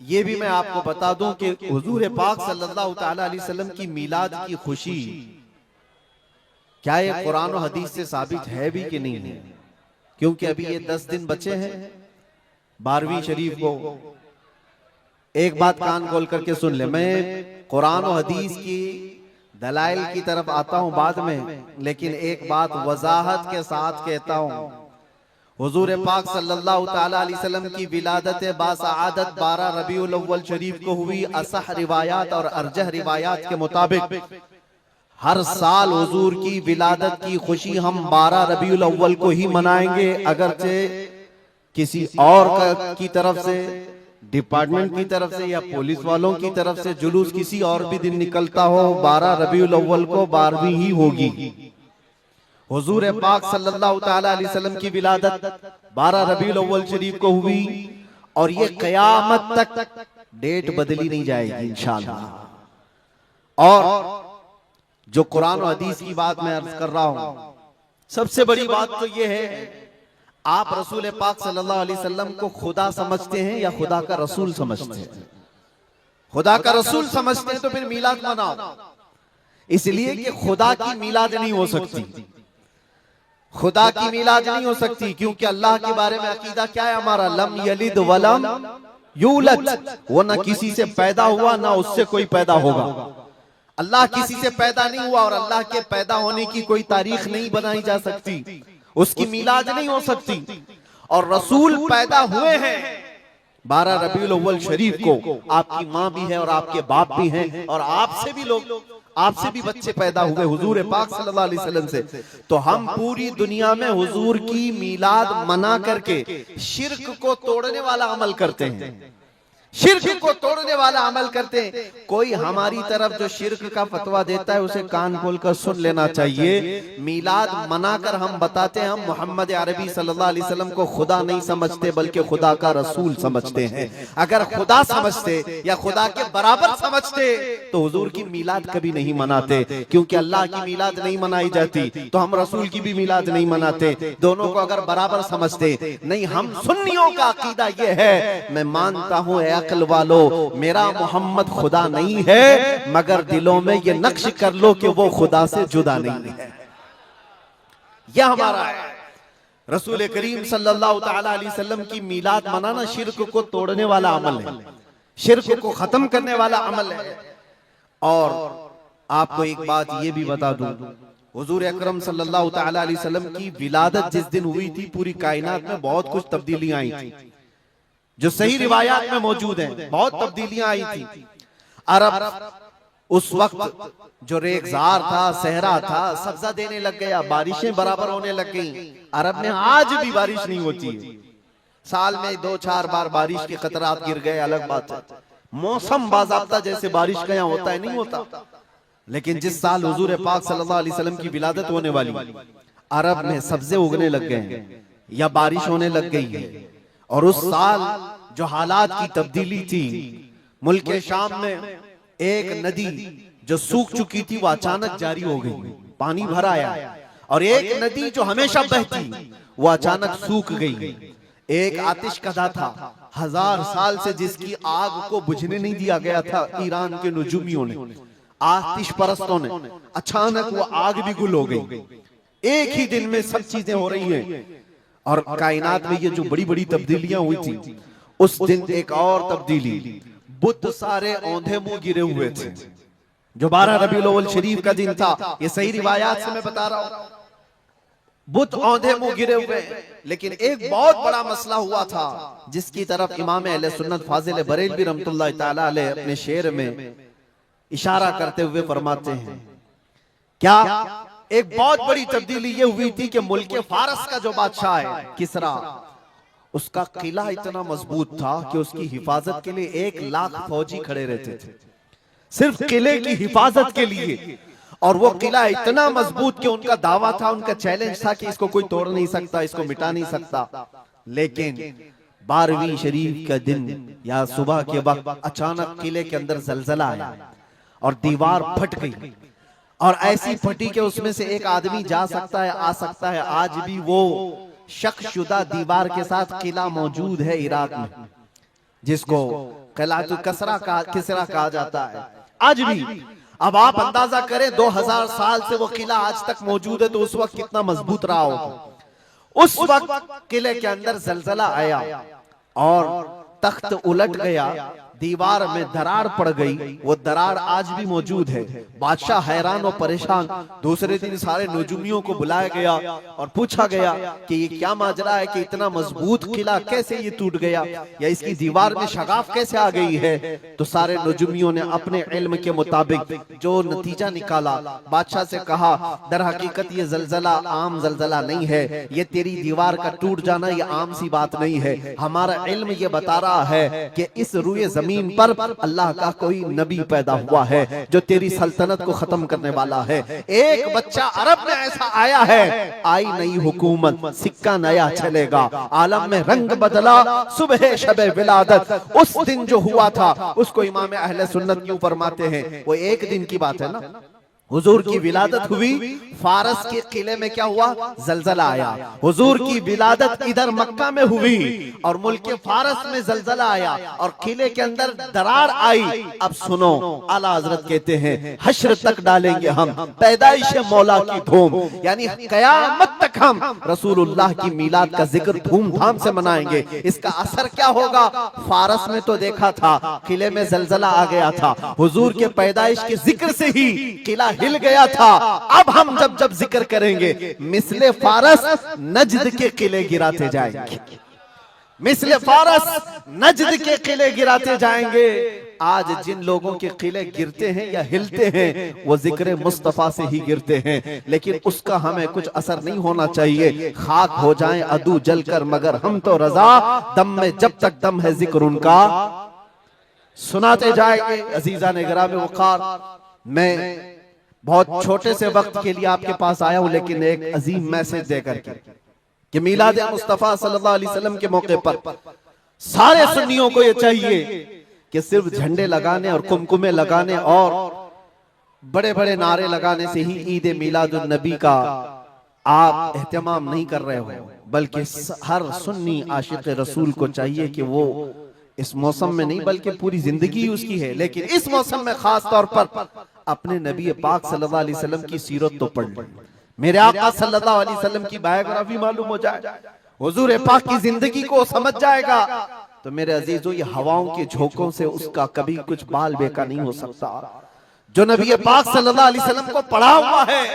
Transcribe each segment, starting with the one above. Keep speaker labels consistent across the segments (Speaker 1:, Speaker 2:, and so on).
Speaker 1: ये भी मैं आपको बता दूं कि हुजूर पाक सल्लल्लाहु ताला अलैहि वसल्लम की मीलाद की खुशी क्या ये कुरान और हदीस से साबित है भी कि नहीं है। क्योंकि अभी ये 10 दिन बचे हैं 12वीं शरीफ को। एक बात कान खोल करके सुन ले, मैं कुरान और हदीस की दलाइल की तरफ आता हूं बाद में, लेकिन एक बात वजाहत के साथ कहता हूं। हुजूर पाक सल्लल्लाहु ताला अलैहि वसल्लम की विलादत बासआदत 12 रबीउल अव्वल शरीफ को हुई। असह रिवायात और अरजह रिवायात के मुताबिक हर साल हुजूर की विलादत की खुशी हम 12 रबीउल अव्वल को ही मनाएंगे। अगरचे किसी और की तरफ से, डिपार्टमेंट की तरफ से या पुलिस वालों की तरफ से जुलूस किसी और भी दिन निकलता हो, 12 रबीउल अव्वल को 12वीं ही होगी। हुजूर पाक सल्लल्लाहु ताला अलैहि वसल्लम की विलादत 12 रबीउल अव्वल शरीफ को हुई और ये कयामत तक डेट बदली नहीं जाएगी इंशाअल्लाह। और जो कुरान और हदीस की बात मैं अर्ज कर रहा हूं, सबसे बड़ी बात तो ये है, आप रसूल पाक सल्लल्लाहु अलैहि वसल्लम को खुदा समझते हैं या खुदा का रसूल समझते हैं? खुदा का रसूल समझते हैं तो फिर मीलाद मनाओ। इसलिए कि खुदा की मीलाद नहीं हो सकती, खुदा की मीलाद नहीं हो सकती, क्योंकि अल्लाह के बारे में अकीदा क्या है हमारा? लम यलिद वलम यूलद, वो ना किसी से पैदा हुआ ना उससे कोई पैदा होगा। अल्लाह किसी से पैदा नहीं हुआ और अल्लाह के पैदा होने की कोई तारीख नहीं बनाई जा सकती, उसकी मीलाद नहीं हो सकती। और रसूल पैदा हुए हैं 12 रबीउल अव्वल शरीफ को। आपकी माँ भी है और आपके बाप भी हैं और आपसे भी लोग, आपसे भी बच्चे पैदा हुए हुजूर पाक सल्लल्लाहु अलैहि वसल्लम से। तो हम पूरी दुनिया में हुजूर की मीलाद मना करके शिर्क को तोड़ने वाला अमल करते हैं, शिर्क को तोड़ने वाला अमल करते हैं। कोई हमारी तरफ जो शिर्क का फतवा देता है उसे कान खोलकर सुन लेना चाहिए। मीलाद मनाकर हम बताते हैं हम मोहम्मद अरबी सल्लल्लाहु अलैहि वसल्लम को खुदा नहीं समझते बल्कि खुदा का रसूल समझते हैं। अगर खुदा समझते या खुदा के बराबर समझते तो हुजूर की मीलाद कभी नहीं मनाते, क्योंकि अल्लाह की मीलाद नहीं मनाई जाती तो हम रसूल की भी मीलाद नहीं मनाते। दोनों को अगर बराबर समझते नहीं, हम सुन्नियों का अकीदा यह है, मैं मानता हूं अक्ल वालो मेरा मोहम्मद खुदा नहीं है, मगर दिलों में ये नक्श कर लो कि वो खुदा से जुदा नहीं है। यह हमारा है। रसूल करीम सल्लल्लाहु ताला अलैहि वसल्लम की मीलाद मनाना शिर्क को तोड़ने वाला अमल है, शिर्क को खत्म करने वाला अमल है। और आपको एक बात ये भी बता दूं, हुजूर अकरम सल्लल्लाहु ताला अलैहि वसल्लम की विलादत जिस दिन हुई थी पूरी कायनात में बहुत कुछ तब्दीलियां आई थी, जो सही रिवायात में मौजूद हैं। बहुत तब्दीलियां आई थी। अरब उस वक्त जो रेगजार था, सहरा था, सब्जा देने लग गया, बारिशें बराबर होने लग गई। अरब में आज भी बारिश नहीं होती है, साल में 2-4 बार बारिश के खतरात गिर गए, अलग बात है। मौसम बाज़ाब्ता जैसे बारिश का यहाँ होता है नहीं होता। लेकिन जिस साल हुजूर पाक सल्लल्लाहु अलैहि वसल्लम की विलादत होने वाली, अरब में सब्जे उगने लग गए हैं या बारिश होने लग गई है। और उस साल जो हालात की तब्दीली थी, मुल्क शाम में एक नदी जो सूख चुकी थी वो अचानक जारी हो गई, पानी भर आया। और एक नदी जो हमेशा बहती वो अचानक सूख गई। एक आतिश कदा था 1000 साल से जिसकी आग को बुझने नहीं दिया गया था ईरान के नुजूमियों ने, आतिश परस्तों ने, अचानक वो आग भी गुल हो गई। एक ही दिन में सब चीजें हो रही हैं। और कायनात में ये जो बड़ी बड़ी तब्दीलियां हुई थी, उस दिन एक और तब्दीली, बुत सारे औंधे मुंह गिरे हुए थे। जो 12 रबीउल अव्वल शरीफ का दिन था, ये सही रिवायात से मैं बता रहा हूं, बुत औंधे मुंह गिरे हुए। लेकिन एक बहुत बड़ा मसला हुआ था जिसकी तरफ इमाम अहले सुन्नत फाजिल बरेलवी रहमतुल्लाह ताला अलैह अपने शेर में इशारा करते हुए फरमाते हैं, क्या एक बहुत बड़ी तब्दीली ये हुई थी कि मुल्क फारस का जो बादशाह है किसरा, उसका किला इतना मजबूत था कि उसकी हिफाजत के लिए 1 लाख फौजी खड़े रहते थे, सिर्फ किले की हिफाजत के लिए। और वो किला इतना मजबूत कि उनका दावा था, उनका चैलेंज था कि इसको कोई तोड़ नहीं सकता, इसको मिटा नहीं सकता। लेकिन 12वीं शरीफ का दिन या सुबह के वक्त अचानक किले के अंदर जलजला आया और दीवार फट गई। और ऐसी फटी कि उसमें से एक आदमी जा सकता है, आ सकता है। आज भी वो शक शुदा दीवार के साथ किला मौजूद है इराक में, जिसको किलातुल किसरा कहा जाता है आज भी। अब आप अंदाजा करें 2000 साल से वो किला आज तक मौजूद है, तो उस वक्त कितना मजबूत रहा होगा। उस वक्त किले के अंदर जलजला आया और तख्त उलट गया, दीवार में दरार पड़ गई, वो दरार आज भी मौजूद है। बादशाह हैरान और परेशान। दूसरे दिन सारे नजूमियों को बुलाया गया और पूछा गया कि ये क्या माजरा है कि इतना मजबूत किला कैसे ये टूट गया, या इसकी दीवार में शगाफ कैसे आ गई है। तो सारे नजूमियों ने अपने इल्म के मुताबिक जो नतीजा निकाला, बादशाह से कहा दर हकीकत ये जलजला आम जलजला नहीं है, ये तेरी दीवार का टूट जाना ये आम सी बात नहीं है। हमारा इल्म ये बता रहा है कि इस रुए जमीन पर अल्लाह का कोई नबी पैदा हुआ है जो तेरी सल्तनत को खत्म करने वाला है। एक बच्चा अरब में ऐसा आया है, आई नई हुकूमत, सिक्का नया चलेगा, आलम में रंग बदला, सुबह शबे विलादत। उस दिन जो हुआ था उसको इमाम अहले सुन्नत क्यों फरमाते हैं, वो एक दिन की बात है ना। हुजूर की विलादत हुई, फारस के किले में क्या हुआ, जलजला आया। हुजूर की विलादत इधर मक्का में हुई और मुल्क फारस में जलजला आया और किले के अंदर दरार आई। अब सुनो, आला हजरत कहते हैं हश्र तक डालेंगे हम पैदाइश मौला की धूम, यानी कयामत तक हम रसूलुल्लाह की मिलाद का जिक्र धूमधाम से मनाएंगे। इसका असर क्या होगा, फारस में तो देखा था किले में जलजला आ गया था, हुजूर के पैदाइश के जिक्र से ही किला हिल गया था। अब हम जब जब जिक्र करेंगे मिसले फारस नजद के किले गिराते जाएंगे, मिसले फारस नजद के किले गिराते जाएंगे। आज जिन लोगों के किले गिरते हैं या हिलते हैं वो जिक्र मुस्तफा से ही गिरते हैं, लेकिन उसका हमें कुछ असर नहीं होना चाहिए। खाक हो जाएं अदू जलकर मगर हम तो रजा, दम में जब तक दम है जिक्र उनका सुनाते जाएंगे। अजीजा ने गिरामे वक़ार, मैं बहुत छोटे से वक्त के लिए आपके पास आया हूं, लेकिन एक अजीम मैसेज देकर के कि मिलाद मुस्तफा सल्लल्लाहु अलैहि वसल्लम के मौके पर सारे सुन्नियों को यह चाहिए कि सिर्फ झंडे लगाने और कुमकुमे लगाने और बड़े बड़े नारे लगाने से ही ईद मिलादुन नबी का आप एहतमाम नहीं कर रहे हो, बल्कि हर सुन्नी आशिक रसूल को चाहिए कि वो इस मौसम में नहीं बल्कि पूरी जिंदगी उसकी है, लेकिन इस मौसम में खास तौर पर अपने नबी पाक सल्लल्लाहु अलैहि वसल्लम की सीरत तो पढ़ ले, मेरे आका सल्लल्लाहु अलैहि वसल्लम की बायोग्राफी मालूम हो जाए, हुजूर पाक की जिंदगी को समझ जाएगा। तो मेरे अजीजों, ये हवाओं के झोंकों से उसका कभी कुछ बाल बेका नहीं हो सकता। जो नबी पाक सल्लल्लाहु अलैहि वसल्लम को पढ़ा हुआ है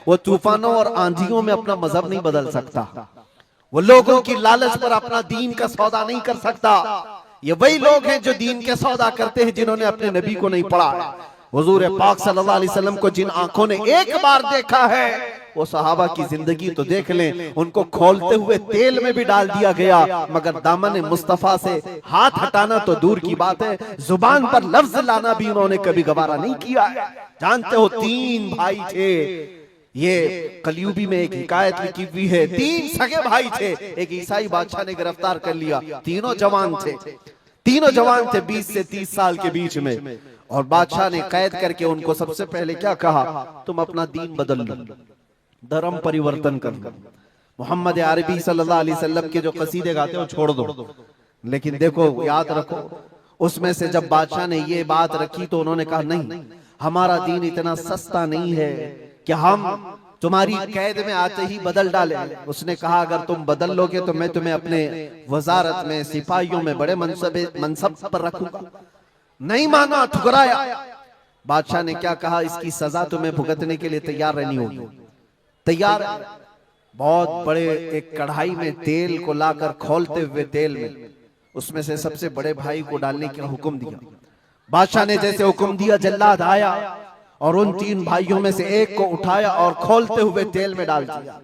Speaker 1: वो तूफानों और आंधियों में अपना मजहब नहीं बदल सकता, वो लोगों की लालच पर अपना दीन का सौदा नहीं कर सकता। ये वही लोग हैं जो दीन के सौदा करते हैं जिन्होंने अपने नबी को नहीं पढ़ा। हुजूर पाक सल्लल्लाहु अलैहि वसल्लम को जिन आंखों ने एक बार देखा है वो सहाबा की जिंदगी तो देख लें, उनको खोलते हुए तेल में भी डाल दिया गया, मगर दामन मुस्तफा से हाथ हटाना तो दूर की बात है, जुबान पर लफ्ज लाना भी उन्होंने कभी गवारा नहीं किया। जानते हो, 3 भाई थे, ये कलयुगी में एक हिकायत लिखी हुई है, 3 सगे भाई थे, एक ईसाई बादशाह ने गिरफ्तार कर लिया। तीनों जवान थे 20 से 30 साल के बीच में, और बादशाह ने कैद करके उनको सबसे पहले क्या कहा, तुम अपना दीन बदल लो, धर्म परिवर्तन कर लो, मोहम्मद अरबी सल्लल्लाहु अलैहि वसल्लम के जो कसीदे गाते हो छोड़ दो। लेकिन देखो, याद रखो, उसमें से जब बादशाह ने ये बात रखी तो उन्होंने कहा नहीं, हमारा दीन इतना सस्ता नहीं है कि हम तुम्हारी कैद में आते ही बदल डाले। उसने कहा अगर तुम बदल लोगे तो मैं तुम्हें अपने वजारत में सिपाहियों में बड़े मनसब पर रखूंगा। नहीं माना, ठुकराया। बादशाह ने क्या कहा, इसकी सजा तुम्हें भुगतने के लिए तैयार रहनी होगी। तैयार। बहुत बड़े एक कढ़ाई में तेल को लाकर खोलते हुए तेल में उसमें से सबसे बड़े भाई को डालने का हुक्म दिया। बादशाह ने जैसे हुक्म दिया, जल्लाद आया और उन 3 भाइयों में से एक को उठाया और खोलते हुए तेल में डाल दिया।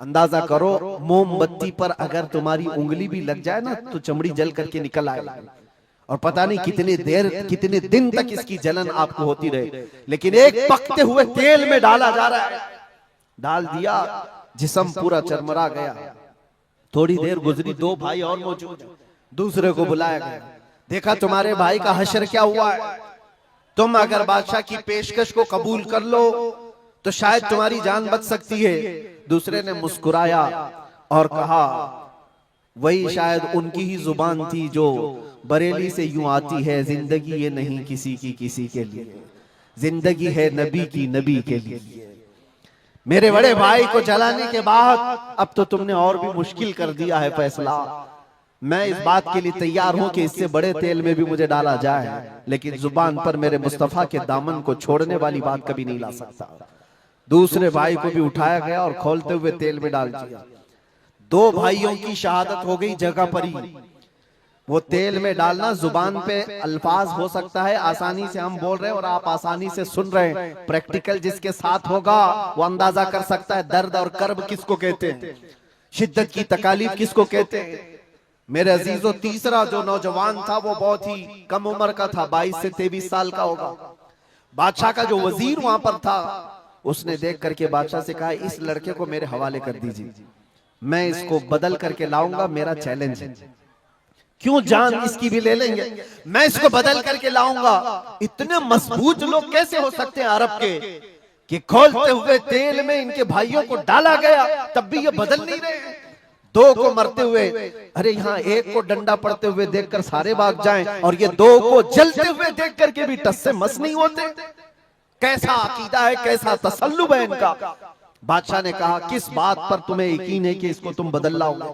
Speaker 1: अंदाजा करो, मोमबत्ती पर अगर तुम्हारी उंगली भी लग जाए ना तो चमड़ी जल करके निकल आएगा, और पता नहीं कितने दिन तक इसकी जलन आपको होती रहे। लेकिन एक पकते हुए तेल में डाला जा रहा है, डाल दिया, जिस्म पूरा चरमरा गया। थोड़ी देर गुजरी, 2 भाई और मौजूद, दूसरे को बुलाया गया, देखा तुम्हारे भाई का हश्र क्या हुआ है, तुम अगर बादशाह की पेशकश को कबूल कर लो तो शायद तुम्हारी जान बच सकती है। दूसरे ने मुस्कुराया और कहा, वही शायद उनकी ही जुबान थी जो बरेली से यूं आती है, जिंदगी ये नहीं किसी की किसी के लिए, जिंदगी है नबी की नबी के लिए। मेरे बड़े भाई को जलाने के बाद अब तो तुमने और भी मुश्किल कर दिया है फैसला। मैं इस बात के लिए तैयार हूं कि इससे बड़े तेल में भी मुझे डाला जाए, लेकिन जुबान पर मेरे मुस्तफा के दामन को छोड़ने वाली बात कभी नहीं ला सकता। दूसरे भाई को भी उठाया गया और खोलते हुए तेल में डाल दिया। दो भाइयों की शहादत हो गई जगह पर ही। वो तेल में डालना जुबान पे अल्फाज हो सकता है, आसानी से हम बोल रहे हैं और आप आसानी से सुन रहे हैं। प्रैक्टिकल जिसके साथ होगा वो अंदाजा कर सकता है दर्द और कर्ब किसको कहते हैं, शिद्दत की तकालीफ किसको कहते हैं। मेरे अजीजों, तीसरा जो नौजवान था वो बहुत ही कम उम्र का था, 22 से 23 साल का होगा। बादशाह का जो वजीर वहां पर था उसने देख करके बादशाह से कहा, इस लड़के को मेरे हवाले कर दीजिए, मैं इसको बदल करके लाऊंगा, मेरा चैलेंज है। क्यों जान इसकी भी ले लेंगे, मैं इसको बदल करके लाऊंगा। इतने मजबूत लोग कैसे हो सकते हैं अरब के कि खोलते हुए तेल में इनके भाइयों को डाला गया तब भी ये बदल नहीं रहे। दो को मरते हुए, अरे यहाँ एक को डंडा पड़ते हुए देखकर सारे भाग जाएं और ये दो को जलते हुए देख करके भी टस से मस नहीं होते। कैसा अकीदा है, कैसा तसल्लुब है इनका। बादशाह ने कहा, किस बात पर तुम्हें यकीन है कि इसको तुम बदल लाओगे?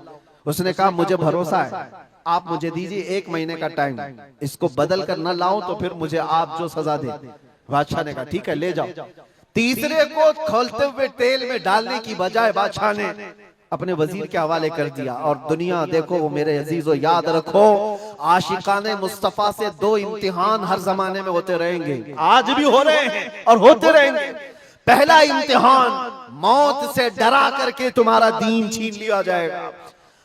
Speaker 1: उसने कहा, मुझे भरोसा है, आप मुझे दीजिए 1 महीने का टाइम, इसको बदल कर न लाऊं तो फिर मुझे आप जो सजा दे। बादशाह ने कहा, ठीक है ले जाओ। तीसरे को खोलते हुए तेल में डालने की बजाय बादशाह ने अपने वजीर के हवाले कर दिया। और दुनिया देखो, वो मेरे अजीजों याद रखो, आशिकाने मुस्तफा से 2 इम्तिहान हर जमाने में होते रहेंगे, आज भी हो रहे हैं और होते रहेंगे। पहला इम्तिहान, मौत से डरा करके तुम्हारा दीन छीन लिया जाएगा।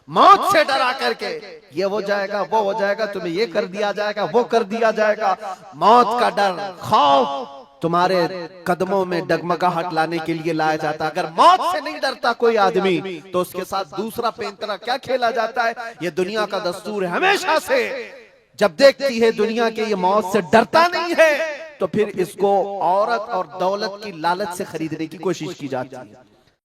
Speaker 1: मौत से डरा करके ये हो जाएगा, वो हो जाएगा, तुम्हें ये कर दिया जाएगा, वो कर दिया जाएगा। मौत का डर, खौफ तुम्हारे कदमों में डगमगाहट लाने के लिए लाया जाता है। अगर मौत से नहीं डरता कोई आदमी तो उसके साथ दूसरा पेंतरा क्या खेला जाता है। ये दुनिया का दस्तूर है, हमेशा से जब देखती है दुनिया के ये मौत से डरता नहीं है तो फिर इसको औरत और दौलत की लालच से खरीदने की कोशिश की जाती है।